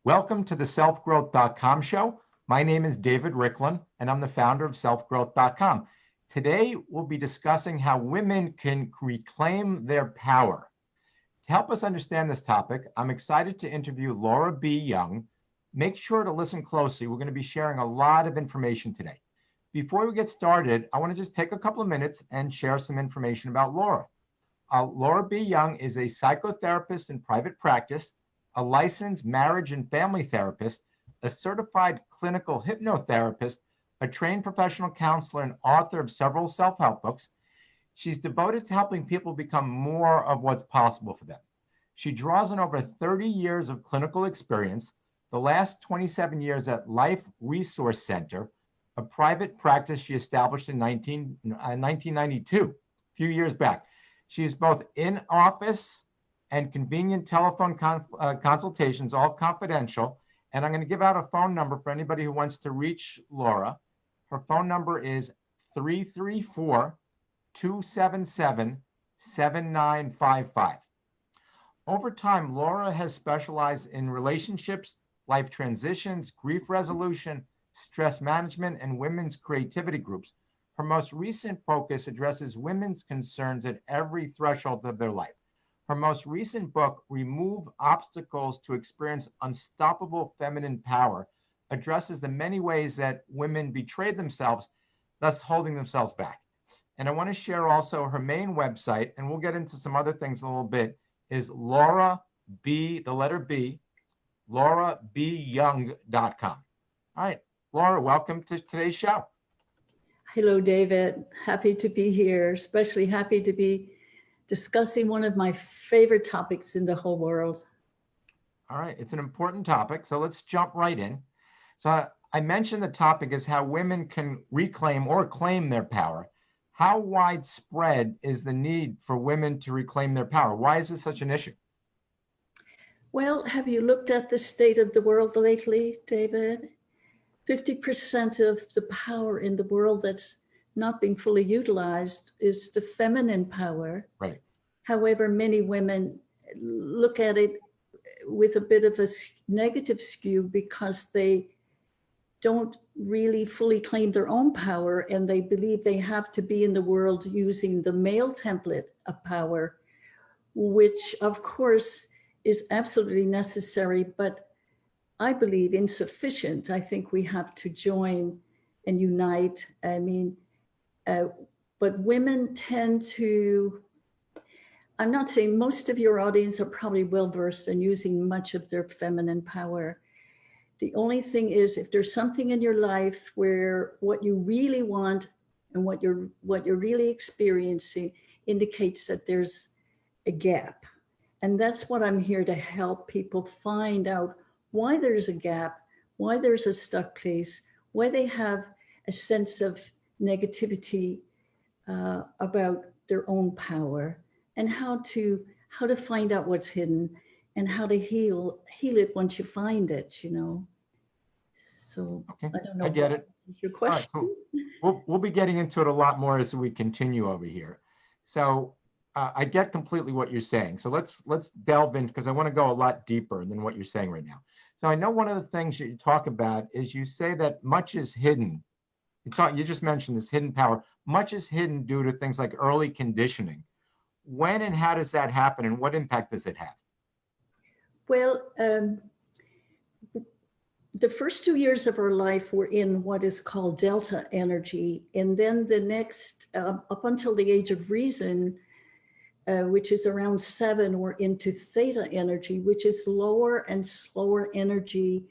Welcome to the selfgrowth.com show. My name is David Riklan, and I'm the founder of selfgrowth.com. Today, we'll be discussing how women can reclaim their power. To help us understand this topic, I'm excited to interview LauraBYoung. Make sure to listen closely. We're going to be sharing a lot of information today. Before we get started, I want to just take a couple of minutes and share some information about Laura. LauraBYoung is a psychotherapist in private practice, a licensed marriage and family therapist, a certified clinical hypnotherapist, a trained professional counselor, and author of several self-help books. She's devoted to helping people become more of what's possible for them. She draws on over 30 years of clinical experience, the last 27 years at Life Resource Center, a private practice she established in 1992, a few years back. She is both in office and convenient telephone consultations, all confidential. And I'm going to give out a phone number for anybody who wants to reach Laura. Her phone number is 334-277-7955. Over time, Laura has specialized in relationships, life transitions, grief resolution, stress management, and women's creativity groups. Her most recent focus addresses women's concerns at every threshold of their life. Her most recent book, Remove Obstacles to Experience Unstoppable Feminine Power, addresses the many ways that women betray themselves, thus holding themselves back. And I want to share also her main website, and we'll get into some other things in a little bit, is LauraBYoung.com. All right, Laura, welcome to today's show. Hello, David. Happy to be here, especially happy to be discussing one of my favorite topics in the whole world. All right, it's an important topic, so let's jump right in. So I mentioned the topic is how women can reclaim or claim their power. How widespread is the need for women to reclaim their power? Why is this such an issue? Well, have you looked at the state of the world lately, David? 50% of the power in the world that's not being fully utilized is the feminine power. Right. However, many women look at it with a bit of a negative skew because they don't really fully claim their own power, and they believe they have to be in the world using the male template of power, which of course is absolutely necessary, but I believe insufficient. I think we have to join and unite. But women tend to, I'm not saying most of your audience are probably well-versed in using much of their feminine power. The only thing is, if there's something in your life where what you really want and what you're really experiencing indicates that there's a gap. And that's what I'm here to help people find out, why there's a gap, why there's a stuck place, why they have a sense of negativity about their own power, and how to find out what's hidden and how to heal it once you find it, you know. So okay. I don't know. I get it. Your question. All right, cool. We'll be getting into it a lot more as we continue over here. So I get completely what you're saying. So let's delve in, because I want to go a lot deeper than what you're saying right now. So I know one of the things that you talk about is you say that much is hidden. You just mentioned this hidden power. Much is hidden due to things like early conditioning. When and how does that happen, and what impact does it have? Well, the first 2 years of our life were in what is called delta energy. And then the next, up until the age of reason, which is around 7, we're into theta energy, which is lower and slower energy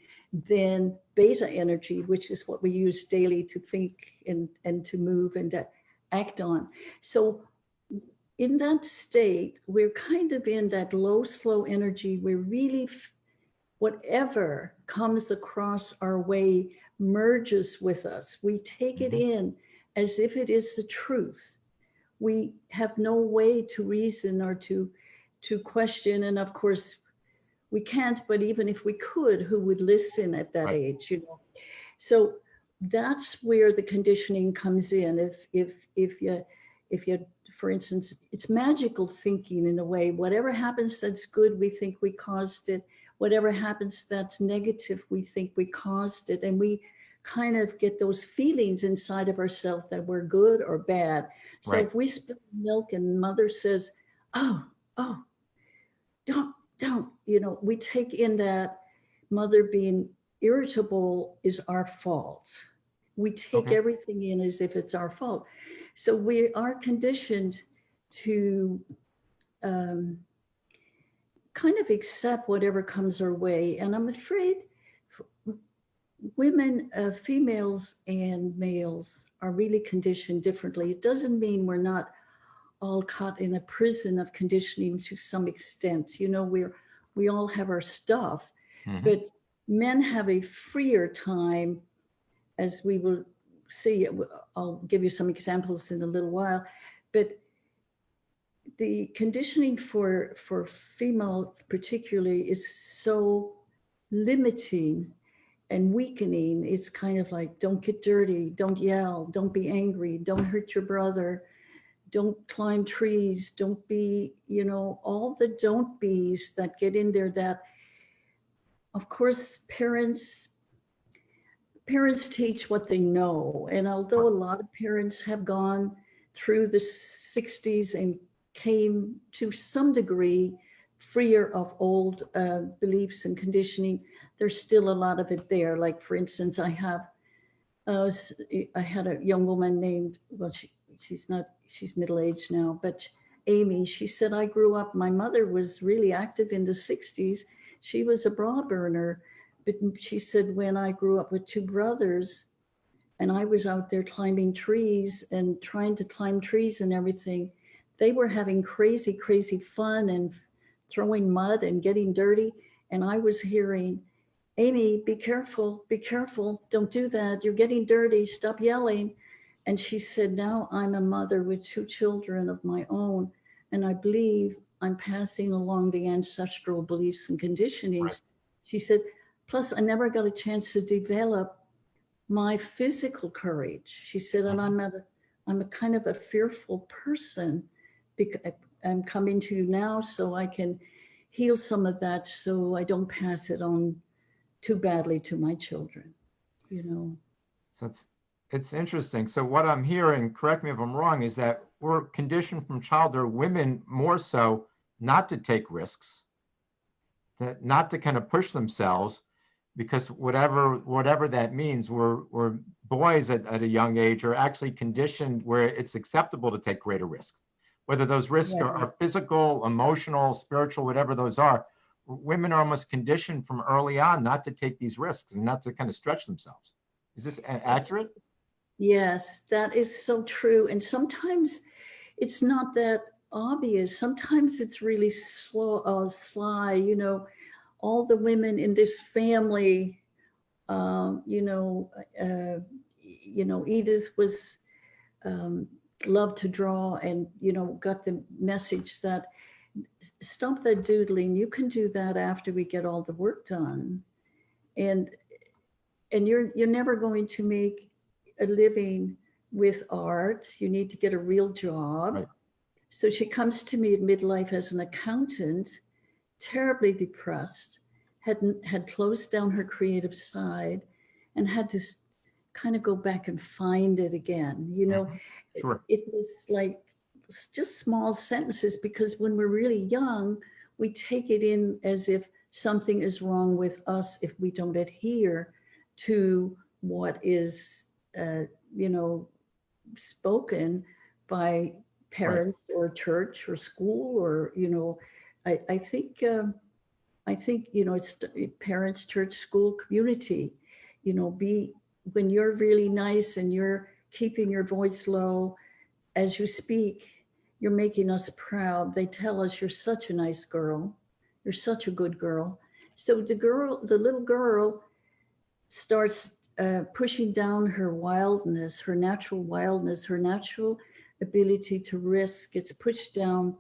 than beta energy, which is what we use daily to think and to move and to act on. So in that state, we're kind of in that low, slow energy. We're really, whatever comes across our way merges with us. We take it in as if it is the truth. We have no way to reason or to question. And of course, we can't, but even if we could, who would listen at that age, you know? So that's where the conditioning comes in. If you, for instance, it's magical thinking in a way. Whatever happens that's good, we think we caused it. whatever happens that's negative, we think we caused it. And we kind of get those feelings inside of ourselves that we're good or bad. So Right. if we spill milk and mother says, oh, oh, don't, we take in that mother being irritable is our fault. We take Okay. everything in as if it's our fault. So we are conditioned to um, kind of accept whatever comes our way. And I'm afraid women, females and males are really conditioned differently. It doesn't mean we're not all caught in a prison of conditioning to some extent. We all have our stuff, Hmm. but men have a freer time, as we will see. I'll give you some examples in a little while, but the conditioning for female particularly is so limiting and weakening. It's kind of like, don't get dirty, don't yell, don't be angry, don't hurt your brother, don't climb trees, don't be, all the don't be's that get in there that, of course, parents teach what they know. And although a lot of parents have gone through the 60s and came to some degree freer of old beliefs and conditioning, there's still a lot of it there. Like, for instance, I had a young woman named, well, she's middle-aged now, but Amy. She said, I grew up, my mother was really active in the 60s. She was a bra burner. But she said, when I grew up with two brothers and I was out there climbing trees and trying to climb trees and everything, they were having crazy, crazy fun and throwing mud and getting dirty. And I was hearing, Amy, be careful, don't do that. You're getting dirty, stop yelling. And she said, now I'm a mother with two children of my own. And I believe I'm passing along the ancestral beliefs and Right. conditionings. She said, plus I never got a chance to develop my physical courage. She said, and Hmm. I'm a kind of a fearful person because I'm coming to you now so I can heal some of that so I don't pass it on too badly to my children, you know. So it's interesting. So what I'm hearing, correct me if I'm wrong, is that we're conditioned from childhood, women more so, not to take risks, that not to kind of push themselves, because whatever that means, we're boys at a young age are actually conditioned where it's acceptable to take greater risks, whether those risks Right. are physical, emotional, spiritual, whatever those are. Women are almost conditioned from early on not to take these risks and not to kind of stretch themselves. Is this accurate? Yes, that is so true. And sometimes it's not that obvious. Sometimes it's really slow, sly. All the women in this family. Um, you know, Edith was um, loved to draw, and got the message that stop that doodling. You can do that after we get all the work done, and you're never going to make a living with art. You need to get a real job. Right. So she comes to me at midlife as an accountant, terribly depressed, had closed down her creative side, and had to kind of go back and find it again. Hmm. Sure. It was like just small sentences, because when we're really young, we take it in as if something is wrong with us if we don't adhere to what is, uh, you know, spoken by Right. parents or church or school, or I think it's parents, church, school, community. Be when you're really nice and you're keeping your voice low as you speak, you're making us proud. They tell us you're such a nice girl, you're such a good girl. So the little girl starts pushing down her wildness, her natural wildness, her natural ability to risk gets pushed down.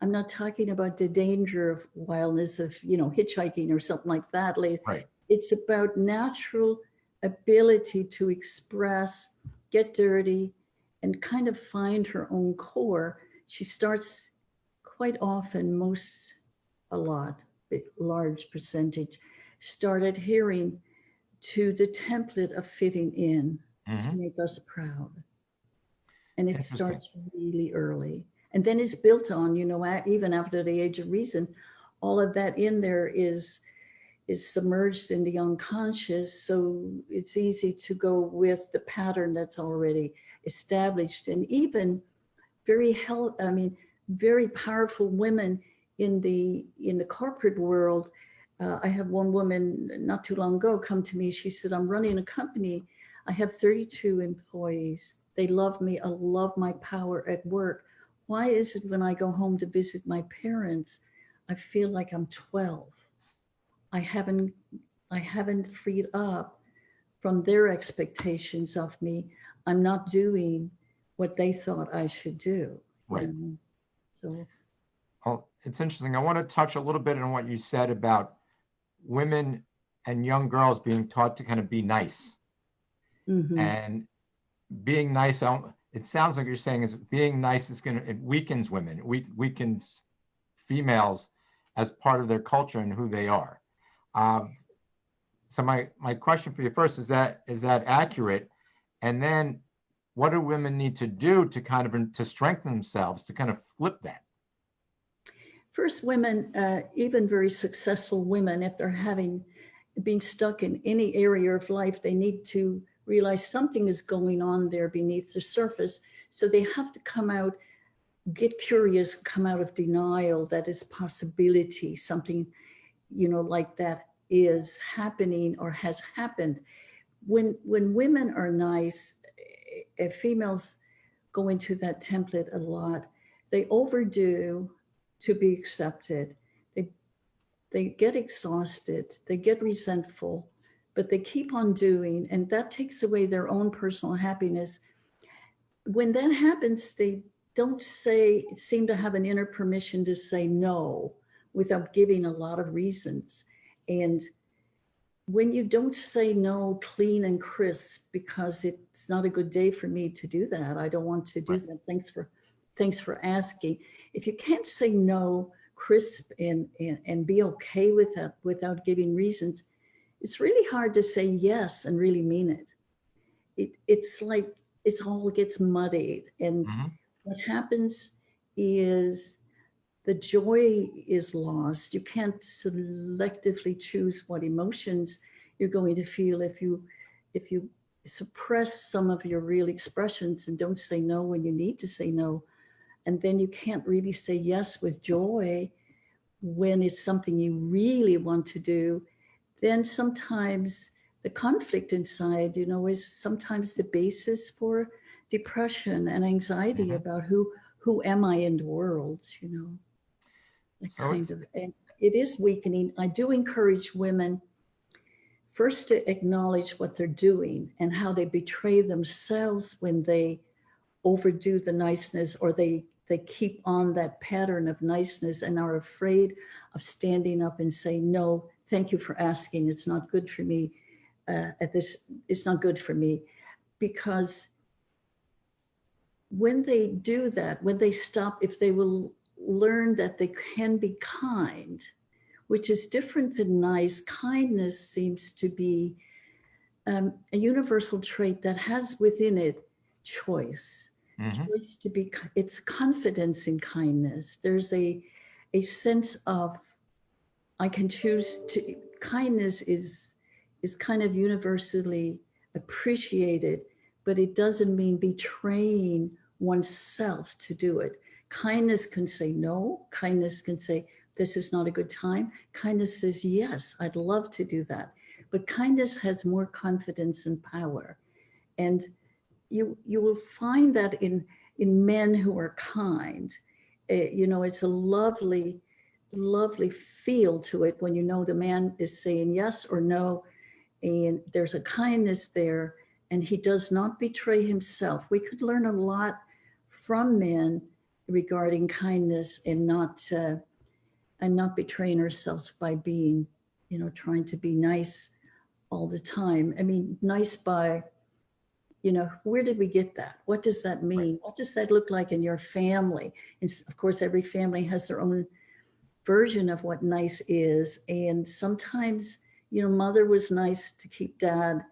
I'm not talking about the danger of wildness of, hitchhiking or something like that. Right. It's about natural ability to express, get dirty, and kind of find her own core. She starts quite often, a lot, large percentage, start adhering to the template of fitting in to Hmm. make us proud. And it Interesting. starts really early. And then it's built on, even after the age of reason, all of that in there is submerged in the unconscious. So it's easy to go with the pattern that's already established. And even very powerful women in the corporate world. I have one woman not too long ago come to me. She said, I'm running a company. I have 32 employees. They love me. I love my power at work. Why is it when I go home to visit my parents, I feel like I'm 12? I haven't I haven't freed up from their expectations of me. I'm not doing what they thought I should do, Right. So, Well, it's interesting. I want to touch a little bit on what you said about women and young girls being taught to kind of be nice. mhm. And being nice, it sounds like you're saying is being nice is going to, it weakens women, it weakens females as part of their culture and who they are. Um, so my question for you first is that accurate? And then what do women need to do to kind of to strengthen themselves to kind of flip that? First, women, even very successful women, if they're having been stuck in any area of life, they need to realize something is going on there beneath the surface. So they have to come out, get curious, come out of denial that is possibility, something, like that is happening or has happened. When women are nice, females go into that template a lot. They overdo to be accepted. They they get exhausted, they get resentful, but they keep on doing, and that takes away their own personal happiness. When that happens, they don't seem to have an inner permission to say no without giving a lot of reasons. And when you don't say no clean and crisp because it's not a good day for me to do that, I don't want to do Right. that, thanks for asking. If you can't say no crisp and be okay with that without giving reasons, it's really hard to say yes and really mean it. It's like it's all gets muddied, and Hmm. what happens is the joy is lost. You can't selectively choose what emotions you're going to feel if you suppress some of your real expressions and don't say no when you need to say no. And then you can't really say yes with joy when it's something you really want to do. Then sometimes the conflict inside, is sometimes the basis for depression and anxiety Hmm. about who am I in the world, that So kind it's of, and it is weakening. I do encourage women first to acknowledge what they're doing and how they betray themselves when they overdo the niceness, or they keep on that pattern of niceness and are afraid of standing up and saying, no, thank you for asking, it's not good for me, it's not good for me. Because when they do that, when they stop, if they will learn that they can be kind, which is different than nice. Kindness seems to be a universal trait that has within it choice. hmm. Choice to be, it's confidence in kindness. There's a sense of, I can choose to, kindness is kind of universally appreciated, but it doesn't mean betraying oneself to do it. Kindness can say no. Kindness can say, this is not a good time. Kindness says, yes, I'd love to do that. But kindness has more confidence and power. And you will find that in men who are kind. It's a lovely feel to it when the man is saying yes or no, and there's a kindness there, and he does not betray himself. We could learn a lot from men regarding kindness and not betraying ourselves by being, trying to be nice all the time. I mean, nice by, where did we get that? What does that Right. mean? What does that look like in your family? And of course, every family has their own version of what nice is. And sometimes, mother was nice to keep dad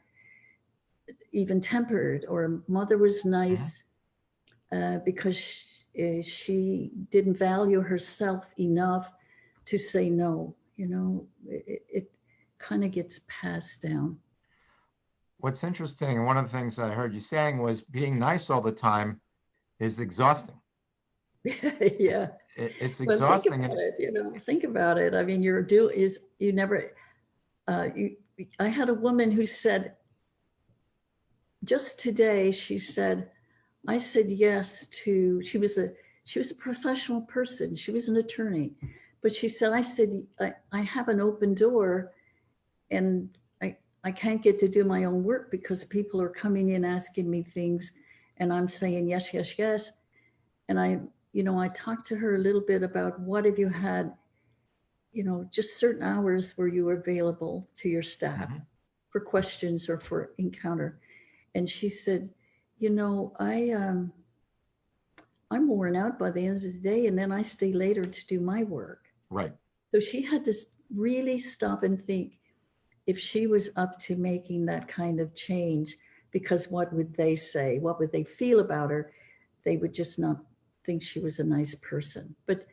even tempered, or mother was Mhm. nice because she didn't value herself enough to say no. It kind of gets passed down. What's interesting, and one of the things I heard you saying was being nice all the time is exhausting. Yeah. It's But think exhausting. about And it, think about it. I mean, you never, you, I had a woman who said, just today, she said, I said yes to, she was a professional person. She was an attorney, but she said, I have an open door, and I can't get to do my own work because people are coming in asking me things, and I'm saying yes, yes, yes. And I talked to her a little bit about what have you had, just certain hours where you were available to your staff Mhm. for questions or for encounter. And she said, I'm worn out by the end of the day, and then I stay later to do my work. Right. So she had to really stop and think if she was up to making that kind of change, because what would they say? What would they feel about her? They would just not think she was a nice person. But,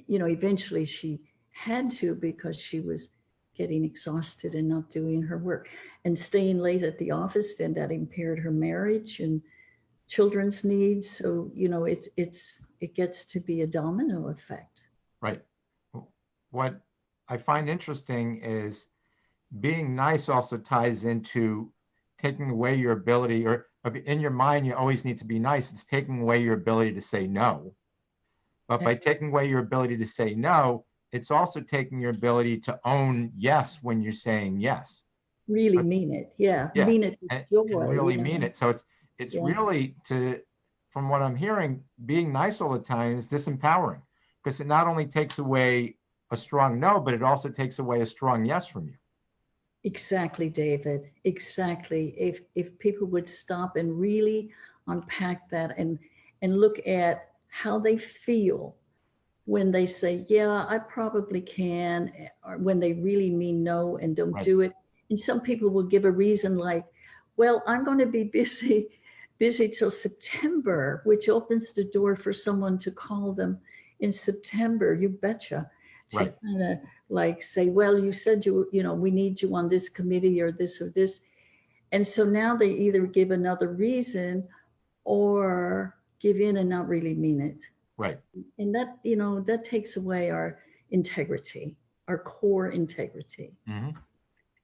eventually she had to, because she was getting exhausted and not doing her work and staying late at the office, and that impaired her marriage and children's needs. So, it gets to be a domino effect. Right. What I find interesting is being nice also ties into taking away your ability, or in your mind, you always need to be nice. It's taking away your ability to say no. But by taking away your ability to say no, it's also taking your ability to own yes when you're saying yes. Really But mean it. Yeah. yeah, Mean it with and joy, really mean it. So it's Yeah. really, from what I'm hearing, being nice all the time is disempowering, because it not only takes away a strong no, but it also takes away a strong yes from you. Exactly, David. Exactly. If people would stop and really unpack that, and look at how they feel when they say, "Yeah, I probably can," or when they really mean no and don't Right. do it. And some people will give a reason like, "Well, I'm going to be busy till September," which opens the door for someone to call them in September. You betcha. To Right. kind of like say, "Well, you said we need you on this committee or this or this." And so now they either give another reason or give in and not really mean it. Right. And that takes away our integrity, our core integrity. Hmm.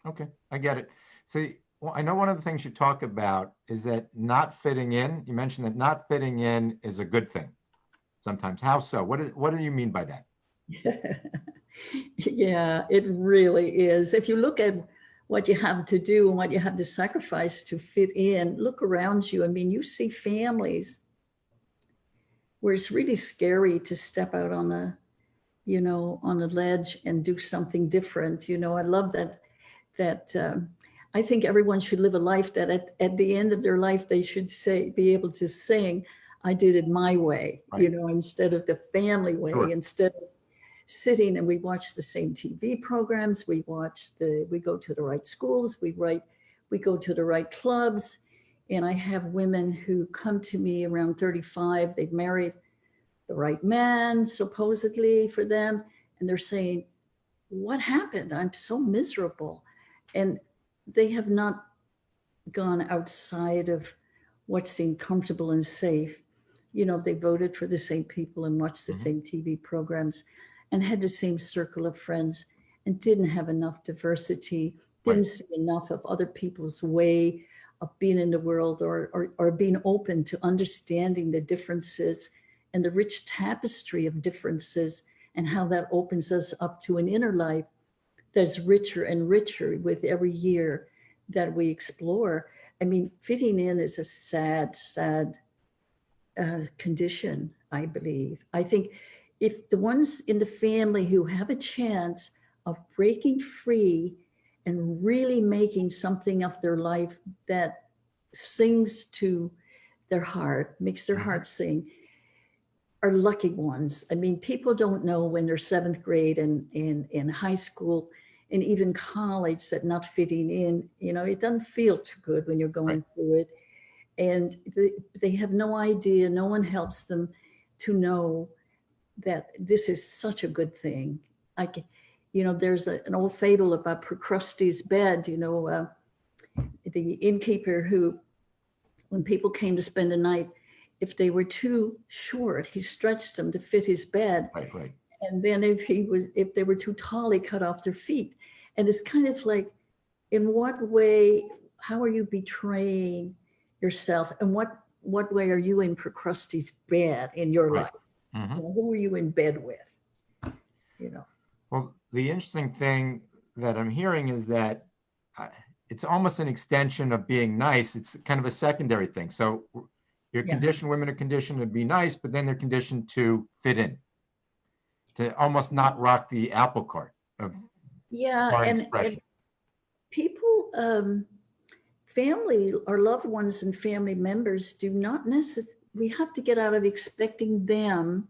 Okay, I get it. So, well, I know one of the things you talk about is that not fitting in. You mentioned that not fitting in is a good thing sometimes. How so? What do you mean by that? Yeah, it really is. If you look at what you have to do and what you have to sacrifice to fit in, look around you. I mean, you see families where it's really scary to step out on a ledge and do something different. I love that I think everyone should live a life that at the end of their life, they should be able to sing, I did it my way, Right. instead of the family way, Sure. instead of sitting and we watch the same TV programs, we go to the right schools, we go to the right clubs. And I have women who come to me around 35, they've married the right man, supposedly for them. And they're saying, what happened? I'm so miserable. And they have not gone outside of what seemed comfortable and safe. They voted for the same people and watched the Hmm. same TV programs and had the same circle of friends and didn't have enough diversity, Right. didn't see enough of other people's way of being in the world, or being open to understanding the differences and the rich tapestry of differences, and how that opens us up to an inner life that's richer and richer with every year that we explore. I mean, fitting in is a sad, sad condition, I believe. I think if the ones in the family who have a chance of breaking free and really making something of their life that sings to their heart, makes their Hmm. heart sing, are lucky ones. I mean, people don't know when they're seventh grade and in high school and even college that not fitting in, it doesn't feel too good when you're Right. going through it. And they have no idea, no one helps them to know that this is such a good thing. There's an old fable about Procrusty's bed, the innkeeper who, when people came to spend the night, if they were too short, he stretched them to fit his bed. Right. Right. And then if they were too tall, he cut off their feet. And it's kind of like, in what way, how are you betraying yourself? And what way are you in Procrusty's bed in your Right. life? Mm-hmm. Who are you in bed with? Well, the interesting thing that I'm hearing is that it's almost an extension of being nice. It's kind of a secondary thing. So you're Yeah. conditioned, women are conditioned to be nice, but then they're conditioned to fit in, to almost not rock the apple cart of Yeah, foreign and expression. people, family, our loved ones and family members do not necessarily, we have to get out of expecting them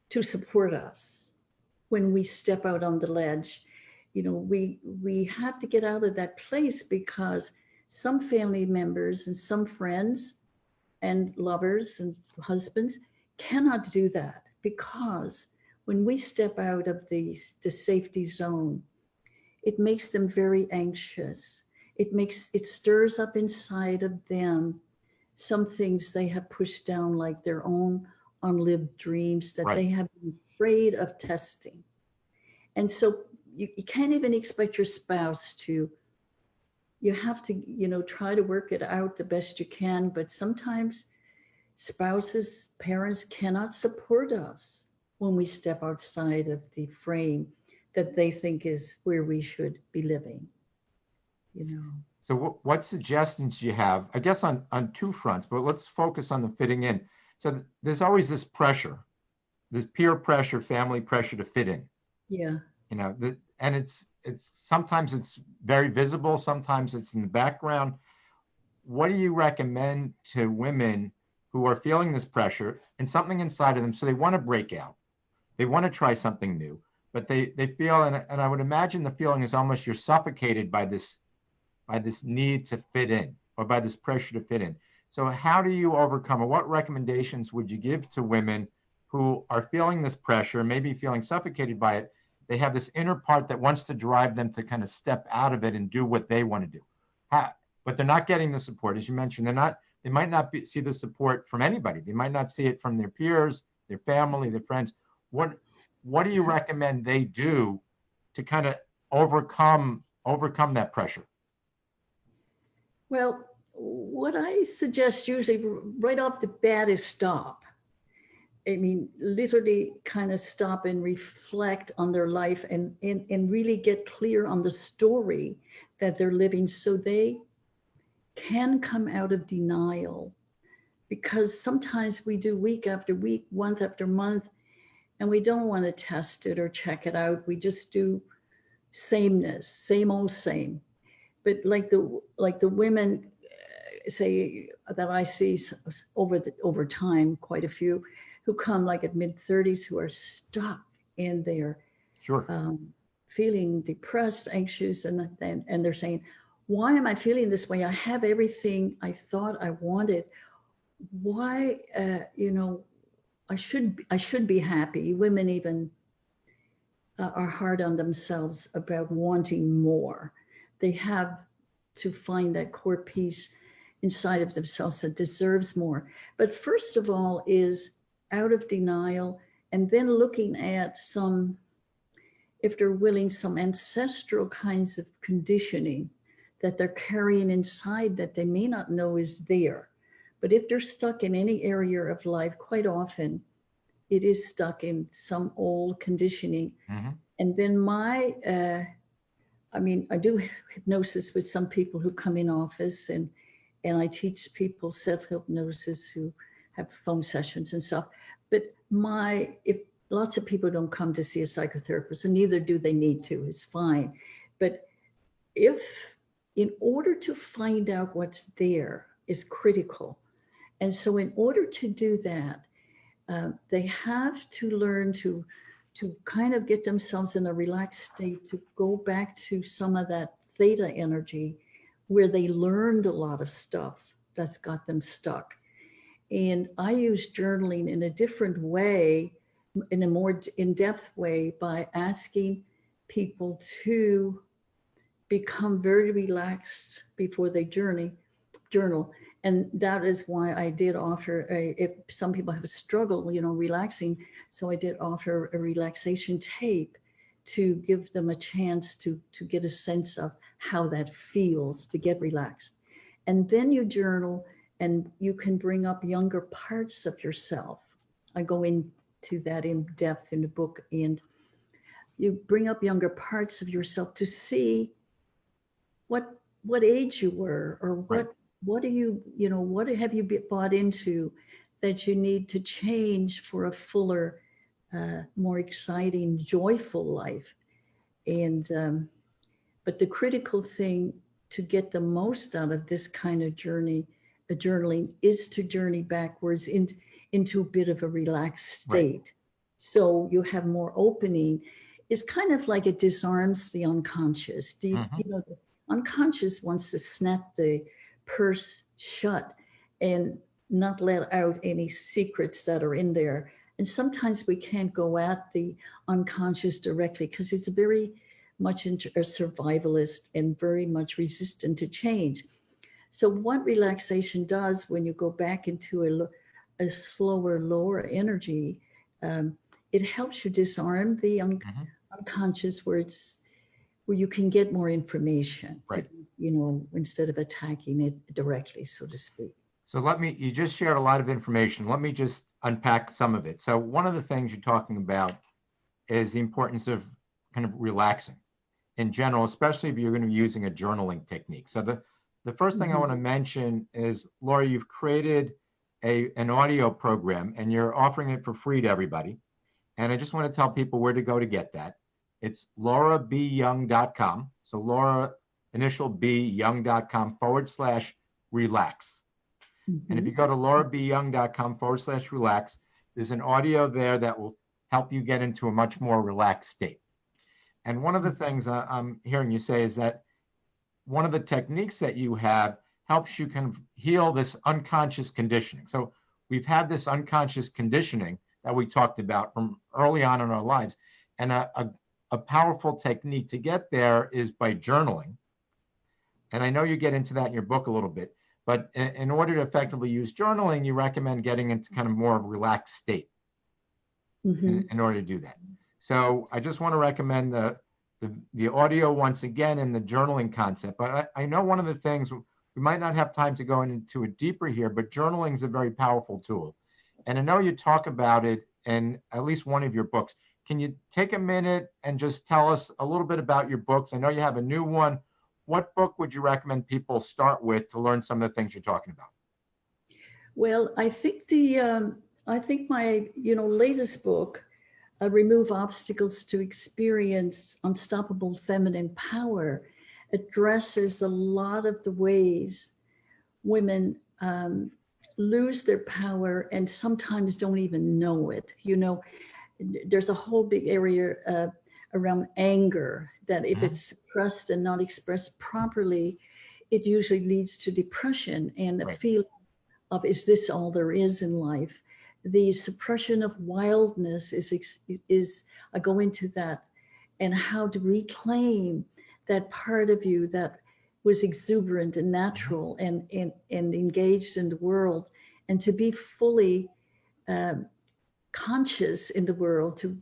to support us when we step out on the ledge. We have to get out of that place, because some family members and some friends and lovers and husbands cannot do that, because when we step out of the safety zone, it makes them very anxious. It stirs up inside of them some things they have pushed down, like their own unlived dreams that Right. they have been afraid of testing. And so you can't even expect your spouse to, you have to, try to work it out the best you can. But sometimes spouses, parents cannot support us when we step outside of the frame that they think is where we should be living. So what suggestions do you have? I guess on two fronts, but let's focus on the fitting in. So there's always this pressure, this peer pressure, family pressure to fit in. Yeah. And it's sometimes it's very visible, sometimes it's in the background. What do you recommend to women who are feeling this pressure and something inside of them, so they want to break out, they want to try something new, but they feel, and I would imagine the feeling is almost you're suffocated by this need to fit in, or by this pressure to fit in. So how do you overcome it? What recommendations would you give to women who are feeling this pressure, maybe feeling suffocated by it? They have this inner part that wants to drive them to kind of step out of it and do what they want to do. But they're not getting the support. As you mentioned, they might not see the support from anybody. They might not see it from their peers, their family, their friends. What do you recommend they do to kind of overcome that pressure? Well, what I suggest usually right off the bat is stop. I mean, literally kind of stop and reflect on their life and really get clear on the story that they're living, so they can come out of denial. Because sometimes we do week after week, month after month, and we don't want to test it or check it out. We just do sameness, same old same. But like the women say that I see over time, quite a few who come like at mid-30s who are stuck in their Sure. Feeling depressed, anxious, and they're saying, why am I feeling this way? I have everything I thought I wanted. Why, I should be happy. Women even are hard on themselves about wanting more. They have to find that core peace inside of themselves that deserves more. But first of all is out of denial, and then looking at some, if they're willing, some ancestral kinds of conditioning that they're carrying inside that they may not know is there. But if they're stuck in any area of life, quite often it is stuck in some old conditioning. Mm-hmm. And then I do hypnosis with some people who come in office, and I teach people self-hypnosis who have phone sessions and stuff. But if lots of people don't come to see a psychotherapist, and neither do they need to, it's fine. But in order to find out what's there is critical. And so in order to do that, they have to learn to kind of get themselves in a relaxed state, to go back to some of that theta energy where they learned a lot of stuff that's got them stuck. And I use journaling in a different way, in a more in-depth way, by asking people to become very relaxed before they journal. And that is why I did offer if some people have a struggle, relaxing. So I did offer a relaxation tape to give them a chance to get a sense of how that feels to get relaxed. And then you journal, and you can bring up younger parts of yourself. I go into that in depth in the book, and you bring up younger parts of yourself to see what age you were, or Right. what do you what have you bought into that you need to change for a fuller, more exciting, joyful life. And but the critical thing to get the most out of this kind of journaling, is to journey backwards into a bit of a relaxed Right. state. So you have more opening. It's kind of like it disarms the unconscious. The unconscious wants to snap the purse shut and not let out any secrets that are in there. And sometimes we can't go at the unconscious directly because it's very much a survivalist and very much resistant to change. So what relaxation does when you go back into a slower, lower energy, it helps you disarm the unconscious, where you can get more information, Right. instead of attacking it directly, so to speak. So you just shared a lot of information. Let me just unpack some of it. So one of the things you're talking about is the importance of kind of relaxing in general, especially if you're going to be using a journaling technique. So the first thing I want to mention is, Laura, you've created an audio program, and you're offering it for free to everybody. And I just want to tell people where to go to get that. It's LauraBYoung.com. So Laura, initial B, young.com/relax. And if you go to LauraBYoung.com/relax, there's an audio there that will help you get into a much more relaxed state. And one of the things I'm hearing you say is that one of the techniques that you have helps you kind of heal this unconscious conditioning. So we've had this unconscious conditioning that we talked about from early on in our lives. And a powerful technique to get there is by journaling. And I know you get into that in your book a little bit, but in order to effectively use journaling, you recommend getting into kind of more of a relaxed state in order to do that. So I just want to recommend the audio once again, and the journaling concept. But I know one of the things, we might not have time to go into it deeper here, but journaling is a very powerful tool. And I know you talk about it in at least one of your books. Can you take a minute and just tell us a little bit about your books? I know you have a new one. What book would you recommend people start with to learn some of the things you're talking about? Well, I think my latest book, Remove Obstacles to Experience Unstoppable Feminine Power, addresses a lot of the ways women lose their power and sometimes don't even know it. There's a whole big area around anger that, if it's suppressed and not expressed properly, it usually leads to depression and a feeling of, is this all there is in life? The suppression of wildness is I go into that, and how to reclaim that part of you that was exuberant and natural and engaged in the world, and to be fully conscious in the world, to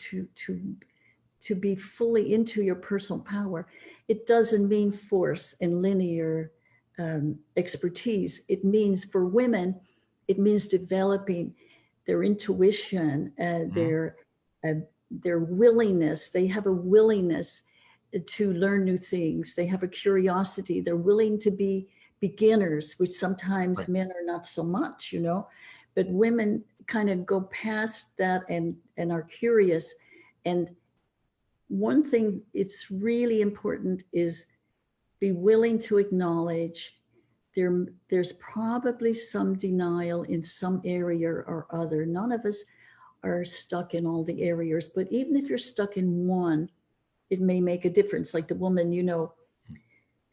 be fully into your personal power. It doesn't mean force and linear expertise. It means, for women, it means developing their intuition, their willingness. They have a willingness to learn new things. They have a curiosity. They're willing to be beginners, which sometimes men are not so much, but women kind of go past that and are curious. And one thing it's really important is be willing to acknowledge there's probably some denial in some area or other. None of us are stuck in all the areas. But even if you're stuck in one, it may make a difference. Like the woman,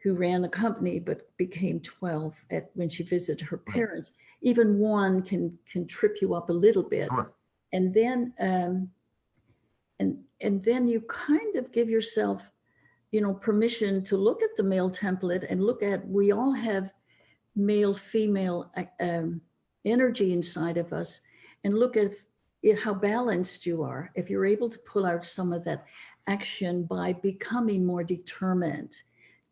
who ran a company but became 12 when she visited her Right. parents. Even one can trip you up a little bit. Sure. And then and then you kind of give yourself, permission to look at the male template and look at, we all have male, female energy inside of us, and look at how balanced you are. If you're able to pull out some of that action by becoming more determined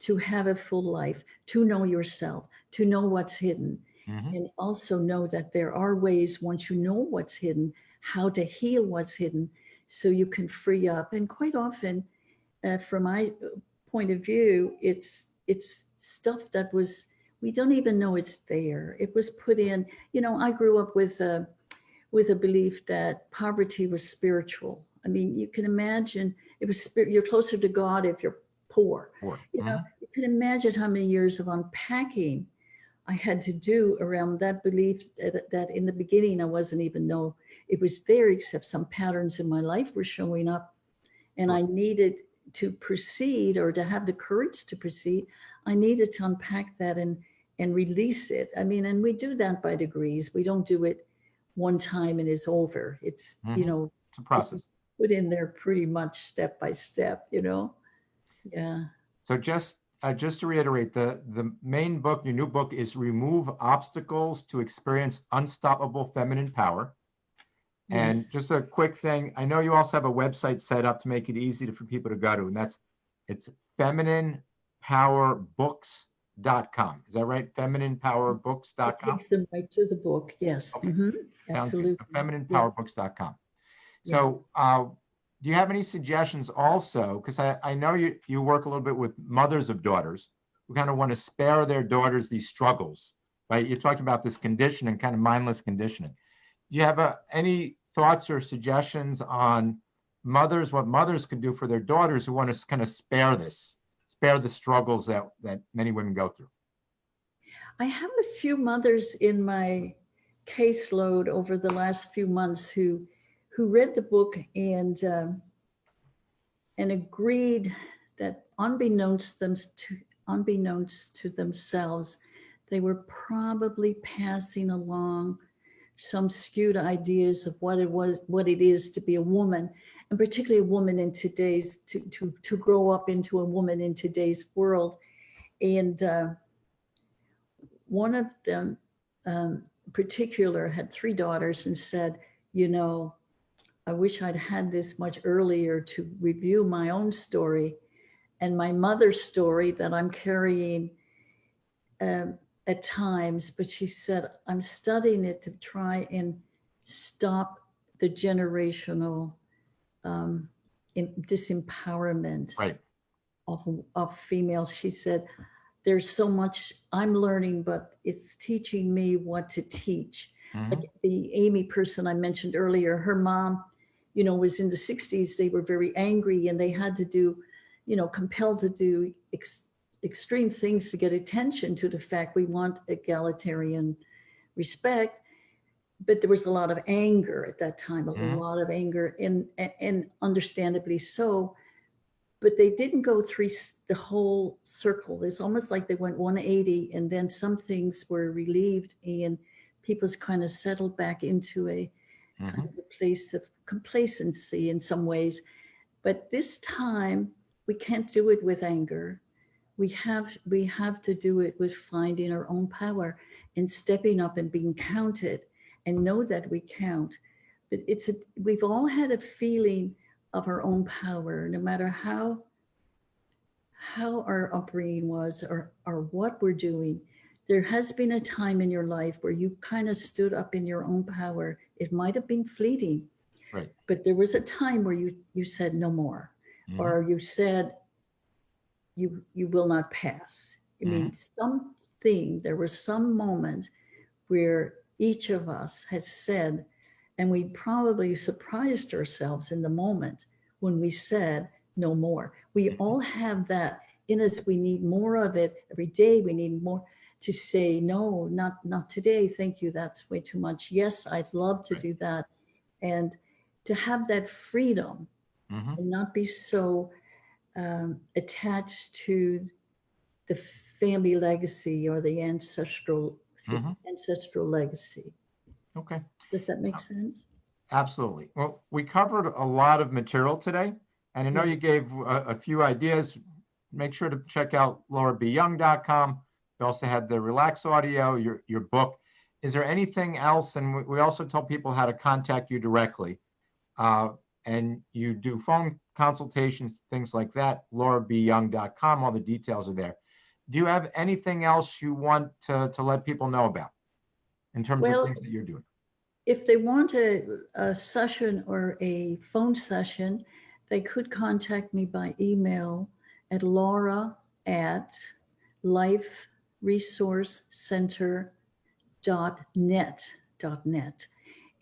to have a full life, to know yourself, to know what's hidden, and also know that there are ways, once you know what's hidden, how to heal what's hidden so you can free up. And quite often, from my point of view, it's stuff that we don't even know it's there. It was put in. I grew up with a belief that poverty was spiritual. I mean, you can imagine it was you're closer to God if you're poor. You can imagine how many years of unpacking I had to do around that belief that in the beginning I wasn't even know it was there, except some patterns in my life were showing up, and I needed to proceed, or to have the courage to proceed. I needed to unpack that and release it. I mean, and we do that by degrees. We don't do it one time and it's over. It's, it's a process. Put in there pretty much step by step, Yeah. So just to reiterate, the main book, your new book, is Remove Obstacles to Experience Unstoppable Feminine Power. And Yes. just a quick thing, I know you also have a website set up to make it easy for people to go to, and it's femininepowerbooks.com. Is that right? Femininepowerbooks.com? It takes them right to the book. Yes. Okay. Absolutely. So femininepowerbooks.com. So do you have any suggestions also? Because I know you work a little bit with mothers of daughters who kind of want to spare their daughters these struggles, right? You're talking about this conditioning, kind of mindless conditioning. Do you have any thoughts or suggestions on what mothers could do for their daughters who want to kind of spare the struggles that many women go through? I have a few mothers in my caseload over the last few months who read the book and agreed that unbeknownst to themselves, they were probably passing along some skewed ideas of what it is to be a woman, and particularly a woman in today's to grow up into a woman in today's world. And one of them particular had 3 daughters and said, I wish I'd had this much earlier to review my own story and my mother's story that I'm carrying at times. But she said, I'm studying it to try and stop the generational disempowerment of females. She said, there's so much I'm learning, but it's teaching me what to teach. Like the Amy person I mentioned earlier, her mom, was in the 60s. They were very angry and they had to do, compelled to do extreme things to get attention to the fact we want egalitarian respect. But there was a lot of anger at that time, a lot of anger, and understandably so. But they didn't go through the whole circle. It's almost like they went 180, and then some things were relieved and people's kind of settled back into a kind of a place of complacency in some ways. But this time we can't do it with anger. We have to do it with finding our own power and stepping up and being counted, and know that we count. But we've all had a feeling of our own power, no matter how our upbringing was or what we're doing. There has been a time in your life where you kind of stood up in your own power. It might have been fleeting, but there was a time where you said no more, or you said you will not pass. I mean, there was some moment where each of us has said, and we probably surprised ourselves in the moment when we said no more. We all have that in us. We need more of it every day. We need more to say, no, not today. Thank you. That's way too much. Yes, I'd love to do that. And to have that freedom Hmm. and not be so attached to the family legacy or the Hmm. ancestral legacy. Okay. Does that make sense? Absolutely. Well, we covered a lot of material today, and I know Yeah. you gave a few ideas. Make sure to check out LauraBYoung.com. You also had the Relax audio, your book. Is there anything else? And we also tell people how to contact you directly. Uh, and you do phone consultations, things like that. LauraBYoung.com. All the details are there. Do you have anything else you want to let people know about in terms of Well, things that you're doing? if they want a session or a phone session, they could contact me by email at laura@liferesourcecenter.net.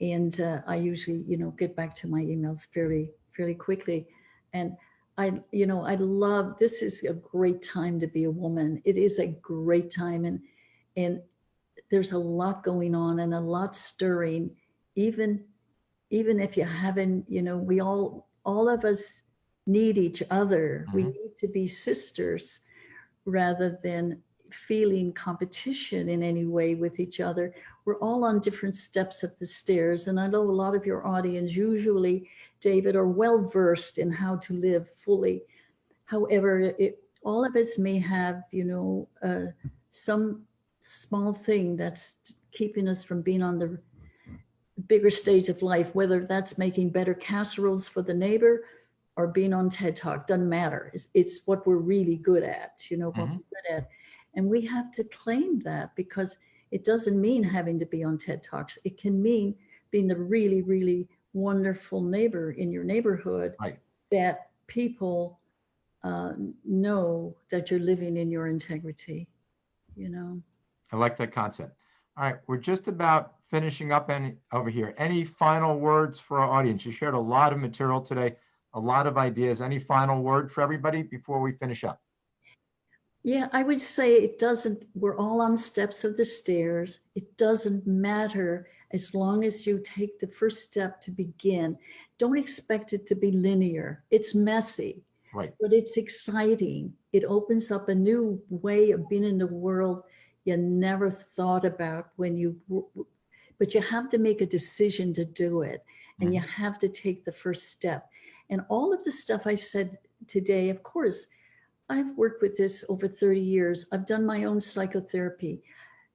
And I usually, get back to my emails fairly quickly. And I love, this is a great time to be a woman. It is a great time. And there's a lot going on and a lot stirring, even if you haven't, we all of us need each other. We Hmm. need to be sisters rather than feeling competition in any way with each other. We're all on different steps of the stairs. And I know a lot of your audience, usually, David, are well versed in how to live fully. However, all of us may have, some small thing that's keeping us from being on the bigger stage of life, whether that's making better casseroles for the neighbor or being on TED Talk, doesn't matter. It's what we're really good at, what we're Hmm. good at. And we have to claim that, because it doesn't mean having to be on TED Talks. It can mean being a really, really wonderful neighbor in your neighborhood, Right. that people know that you're living in your integrity, you know. I like that concept. All right, we're just about finishing up over here. Any final words for our audience? You shared a lot of material today, a lot of ideas. Any final word for everybody before we finish up? Yeah, I would say it doesn't, we're all on steps of the stairs. It doesn't matter as long as you take the first step to begin. Don't expect it to be linear. It's messy, Right. but it's exciting. It opens up a new way of being in the world you never thought about but you have to make a decision to do it, and you Hmm. have to take the first step. And all of the stuff I said today, of course, I've worked with this over 30 years. I've done my own psychotherapy.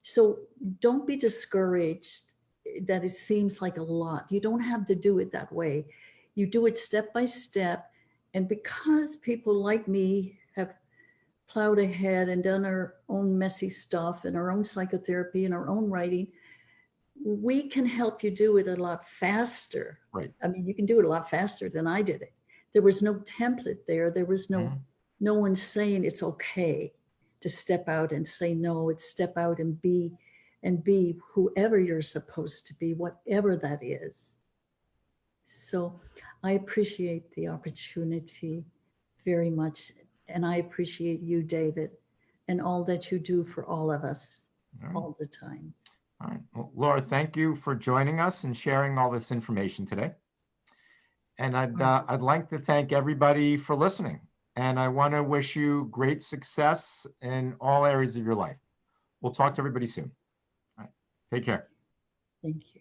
So don't be discouraged that it seems like a lot. You don't have to do it that way. You do it step by step. And because people like me have plowed ahead and done our own messy stuff and our own psychotherapy and our own writing, we can help you do it a lot faster. Right. I mean, you can do it a lot faster than I did it. There was no template there. There was Hmm. no one saying it's okay to step out and say no. It's step out and be whoever you're supposed to be, whatever that is. So I appreciate the opportunity very much. And I appreciate you, David, and all that you do for all of us All right. all the time. All right. Well, Laura, thank you for joining us and sharing all this information today. And I'd like to thank everybody for listening. And I want to wish you great success in all areas of your life. We'll talk to everybody soon. All right. Take care. Thank you.